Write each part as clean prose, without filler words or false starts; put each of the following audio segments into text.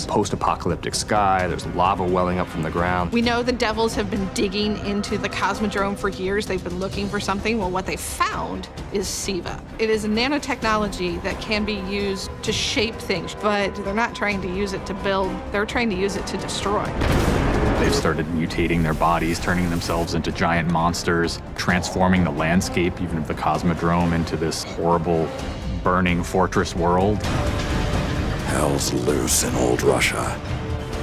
this post-apocalyptic sky. There's lava welling up from the ground. We know the devils have been digging into the cosmodrome for years. They've been looking for something. Well, what they found is SIVA. It is a nanotechnology that can be used to shape things, but they're not trying to use it to build. They're trying to use it to destroy. They've started mutating their bodies, turning themselves into giant monsters, transforming the landscape, even of the Cosmodrome, into this horrible, burning fortress world. Hell's loose in old Russia.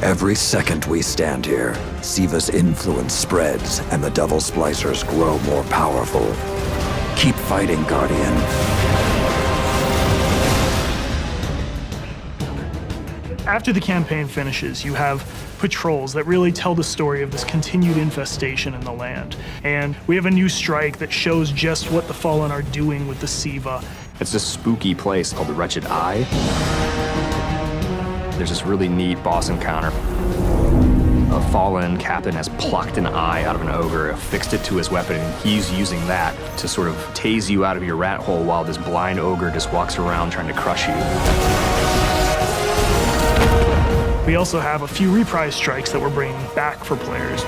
Every second we stand here, SIVA's influence spreads and the Devil Splicers grow more powerful. Keep fighting, Guardian. After the campaign finishes, you have patrols that really tell the story of this continued infestation in the land. And we have a new strike that shows just what the Fallen are doing with the SIVA. It's this spooky place called the Wretched Eye. There's this really neat boss encounter. A Fallen captain has plucked an eye out of an ogre, affixed it to his weapon, and he's using that to sort of tase you out of your rat hole while this blind ogre just walks around trying to crush you. We also have a few reprise strikes that we're bringing back for players.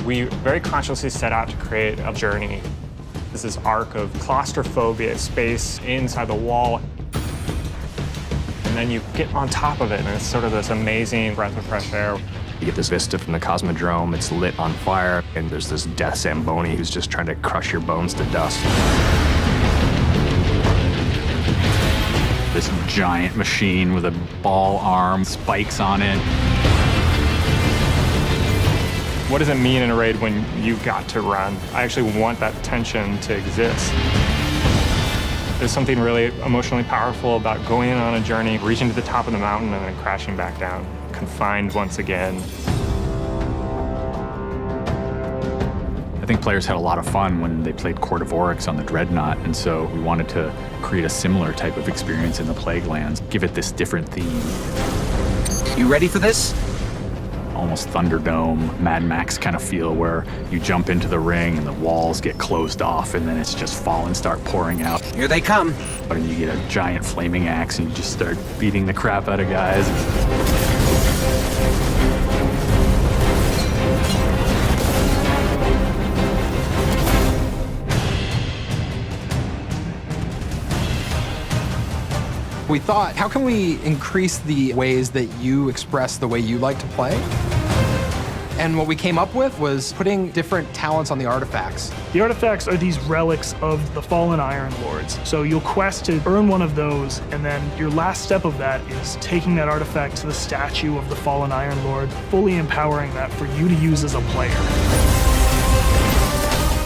We very consciously set out to create a journey. This is arc of claustrophobia, space inside the wall. And then you get on top of it, and it's sort of this amazing breath of fresh air. You get this vista from the Cosmodrome, it's lit on fire, and there's this death Zamboni who's just trying to crush your bones to dust. This giant machine with a ball arm, spikes on it. What does it mean in a raid when you got to run? I actually want that tension to exist. There's something really emotionally powerful about going on a journey, reaching to the top of the mountain, and then crashing back down, confined once again. I think players had a lot of fun when they played Court of Oryx on the Dreadnought, and so we wanted to create a similar type of experience in the Plague Lands, give it this different theme. You ready for this? Almost Thunderdome, Mad Max kind of feel, where you jump into the ring and the walls get closed off and then it's just Fallen start pouring out. Here they come. And you get a giant flaming axe and you just start beating the crap out of guys. We thought, how can we increase the ways that you express the way you like to play? And what we came up with was putting different talents on the artifacts. The artifacts are these relics of the fallen Iron Lords. So you'll quest to earn one of those, and then your last step of that is taking that artifact to the statue of the fallen Iron Lord, fully empowering that for you to use as a player.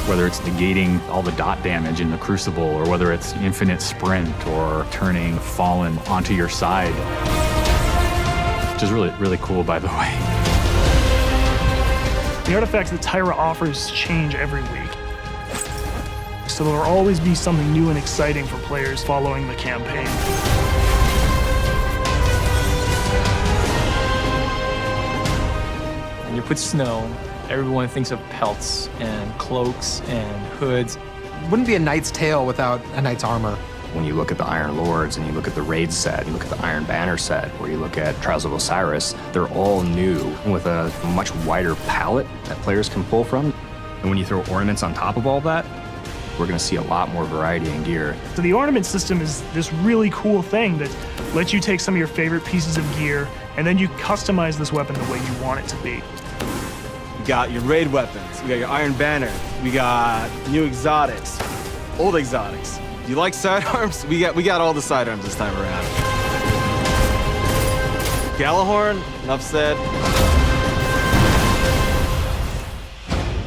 Whether it's negating all the dot damage in the Crucible, or whether it's infinite sprint, or turning Fallen onto your side. Which is really, really cool, by the way. The artifacts that Tyra offers change every week. So there'll always be something new and exciting for players following the campaign. When you put snow, everyone thinks of pelts and cloaks and hoods. It wouldn't be a knight's tale without a knight's armor. When you look at the Iron Lords and you look at the Raid set, you look at the Iron Banner set, or you look at Trials of Osiris, they're all new with a much wider palette that players can pull from. And when you throw ornaments on top of all that, we're going to see a lot more variety in gear. So the ornament system is this really cool thing that lets you take some of your favorite pieces of gear and then you customize this weapon the way you want it to be. You got your raid weapons, we got your Iron Banner, we got new exotics, old exotics. Do you like sidearms? We got all the sidearms this time around. Gallahorn, enough said.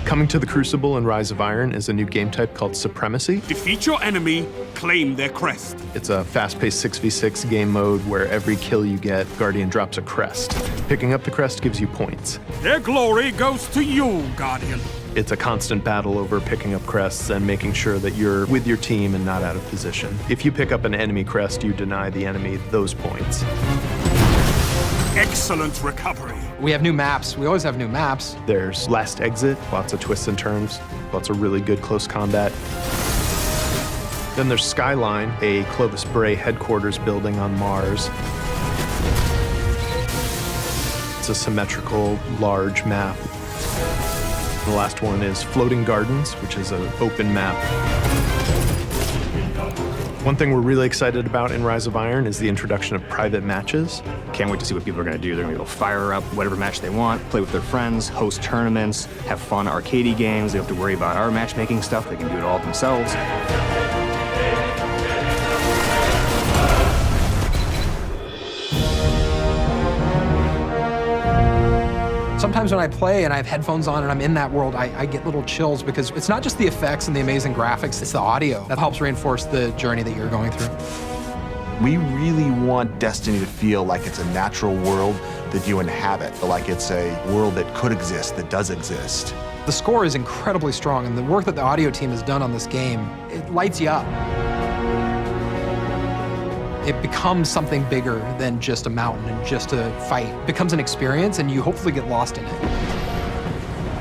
Coming to the Crucible and Rise of Iron is a new game type called Supremacy. Defeat your enemy, claim their crest. It's a fast-paced 6v6 game mode where every kill you get, Guardian drops a crest. Picking up the crest gives you points. Their glory goes to you, Guardian. It's a constant battle over picking up crests and making sure that you're with your team and not out of position. If you pick up an enemy crest, you deny the enemy those points. Excellent recovery. We have new maps. We always have new maps. There's Last Exit, lots of twists and turns, lots of really good close combat. Then there's Skyline, a Clovis Bray headquarters building on Mars. It's a symmetrical, large map. The last one is Floating Gardens, which is an open map. One thing we're really excited about in Rise of Iron is the introduction of private matches. Can't wait to see what people are going to do. They're going to be able to fire up whatever match they want, play with their friends, host tournaments, have fun arcadey games. They don't have to worry about our matchmaking stuff. They can do it all themselves. Sometimes when I play and I have headphones on and I'm in that world, I get little chills because it's not just the effects and the amazing graphics, it's the audio that helps reinforce the journey that you're going through. We really want Destiny to feel like it's a natural world that you inhabit, like it's a world that could exist, that does exist. The score is incredibly strong, and the work that the audio team has done on this game, it lights you up. It becomes something bigger than just a mountain and just a fight. It becomes an experience, and you hopefully get lost in it.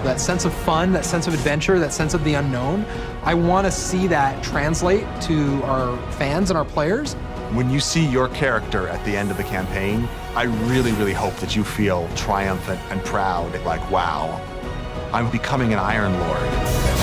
That sense of fun, that sense of adventure, that sense of the unknown, I want to see that translate to our fans and our players. When you see your character at the end of the campaign, I really, really hope that you feel triumphant and proud, like, wow, I'm becoming an Iron Lord.